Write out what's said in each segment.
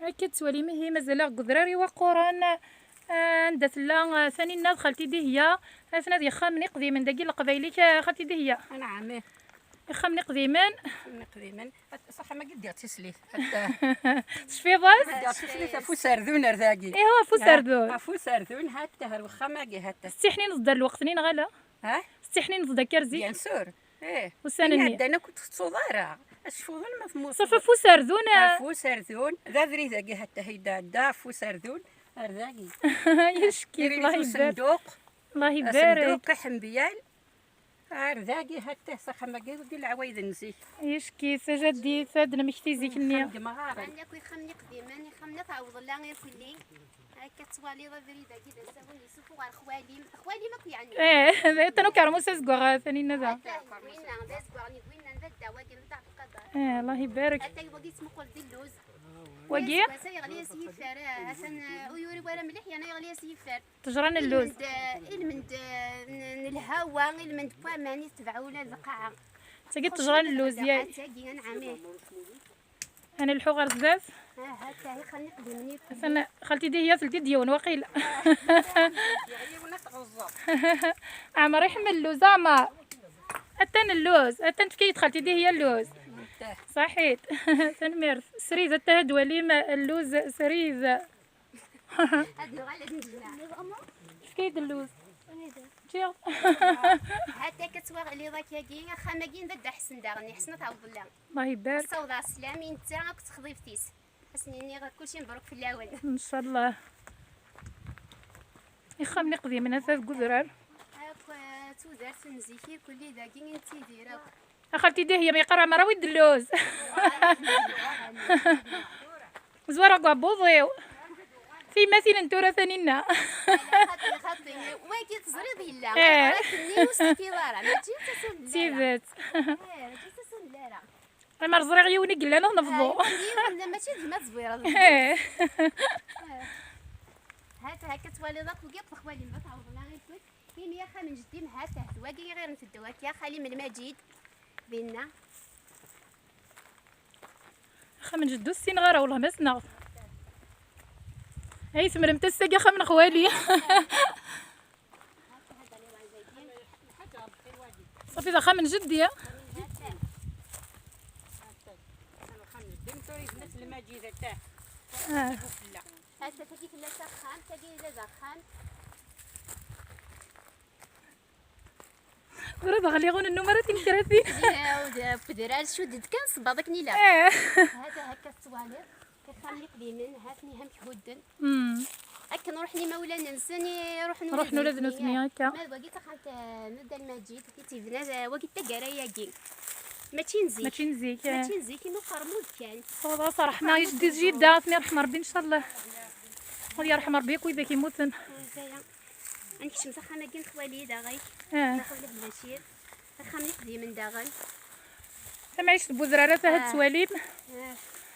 هكا توالي ما هي مازال قدراري وقران. ندات لا ثاني ناد خالتي دي هي اثنا دي خامني قديما داكي القبايلي خالتي دي هي انا عامه خامني قديما قديما صح ما قد تسليت تشفيضات تسليت فو سردون رذاقي ايوا فو سردون فو سردون حتى هالوخا ما جي حتى استحني نصدر الوقت نين غلا ها استحني نصدر كرزي بيان سور ايه وسنني انا كنت صغيره اشفو ما في موسى صافي فو سردون فو سردون ذا ذري ذاقي حتى هيدا دا فو سردون رذاقي يشكي الله يبارك صندوق الله يبارك صندوق حنبيال رذاقي حتى صح ما قي العوايد نزي يشكي سجدي سادنا مشتي زيكني عندك يخمني قديما يخمني تعوض الله يسلي هكا توالي ضري داكي دازون يسوفو غير خوالي ما كيعني ايه تنو كارمو سازكوغا ثاني نذا وين داز كوغني وين نبدا واقي نتاع القدر الله يبارك حتى واقي اسمو قول دي اللوز واقي يغلي سيفار عشان ويوري ورا مليح يعني يغلي سيفار تجران اللوز المند الهوا المند ماني تبعوا ولا القاعه تاقي تجران اللوز ياك تاقي انا عاميه انا الحوغر بزاف هكا هي خلني قديمني انا خالتي دي هي ثلثي ديون وقيله عمر يحمل اللوز عمر اتن اللوز اتن تكيت خالتي دي هي اللوز صحيت تنمير سريزة تهدولي ما اللوز سريزة كيد اللوز شيخ حتى كتواغ لي ضاك ياكي خاماكين بدا حسن داغني حسن تعوض الله الله يبارك صودا سلامي انت راك تخضيفتيس حسنيني غير كلشي مبروك في الاول ان شاء الله يخمني قضيه من هذا قدران هاك تودرت نزيكي كل داكي انتي ديراك اخالتي دي هي ما يقرا مرا ويد اللوز زوارا قابوضيو في مثيل نتورا ثانينا خاطي واكي تزريض الا ولكني وستي دارا ما تجي تيبات تجي تسول لا اما رزري عيوني قلنا نفضو لا ماشي ديما تزويره هكا توالي ضاك وقيت خوالي ما تعوض لا غير كويس كاين يا خا من جدي مع تحت واقي غير نتدواك يا خالي من المجيد بينا خا من جدو السين غير والله ما سنغ هاي ثمرم تسقى خا من خوالي صافي ذا خا من جدي هسه تجيك لا سخان تجي لا زخان ورد غليغون النمرة تنكرتي يا فدرال شو دد كان صبادك نيلا هذا هكا الصوالح كخلي قديما هاتني هم كهودن هكا نروح لي مولانا نساني روح نولد نسمي هكا ما بقيت خانت نبدا المجيد كي تبنا وقت تقرايا كي ماشي نزيك انو قرمود كان والله صراحه ما يجدي جدا ثني رحم ربي ان شاء الله غادي يرحم ربي وإذا كيموتن عندك شمسه خانا كاين خوالي داغي ناخذ له البشير خامني قديم من داغن ما عيش بوزراره فهاد التواليب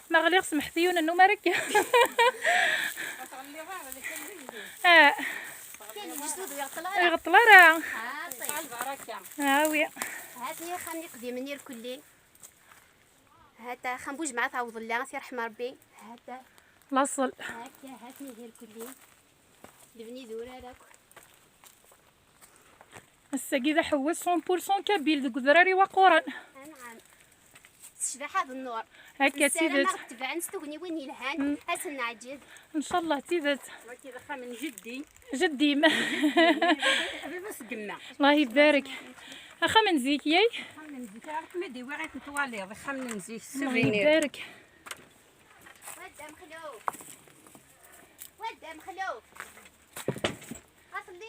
ما غلي سمحتيون انه مرك كاين الجسود ويغطلها يغطلا راه البركه وي هاتني خامني قديم من الكلين هاتا خنبوج مع تعوض الله يرحم ربي هاتا لاصل هاكا هاتني ديال الكلين لبني ذوره راك الساقي ذا حوس 100% كابيل ذوك ذراري وقوران نعم شبح هذا النور هكا تيدت تبع نستغني وين يلهان حسن نعجز ان شاء الله تيدت كي دخل من جدي جدي بس قلنا الله يبارك اخا من زيك ياي خمن زيك عرفت ما دي واعي كنتوالي خمن زيك الله يبارك ودام خلوف ودام خلوف اصلي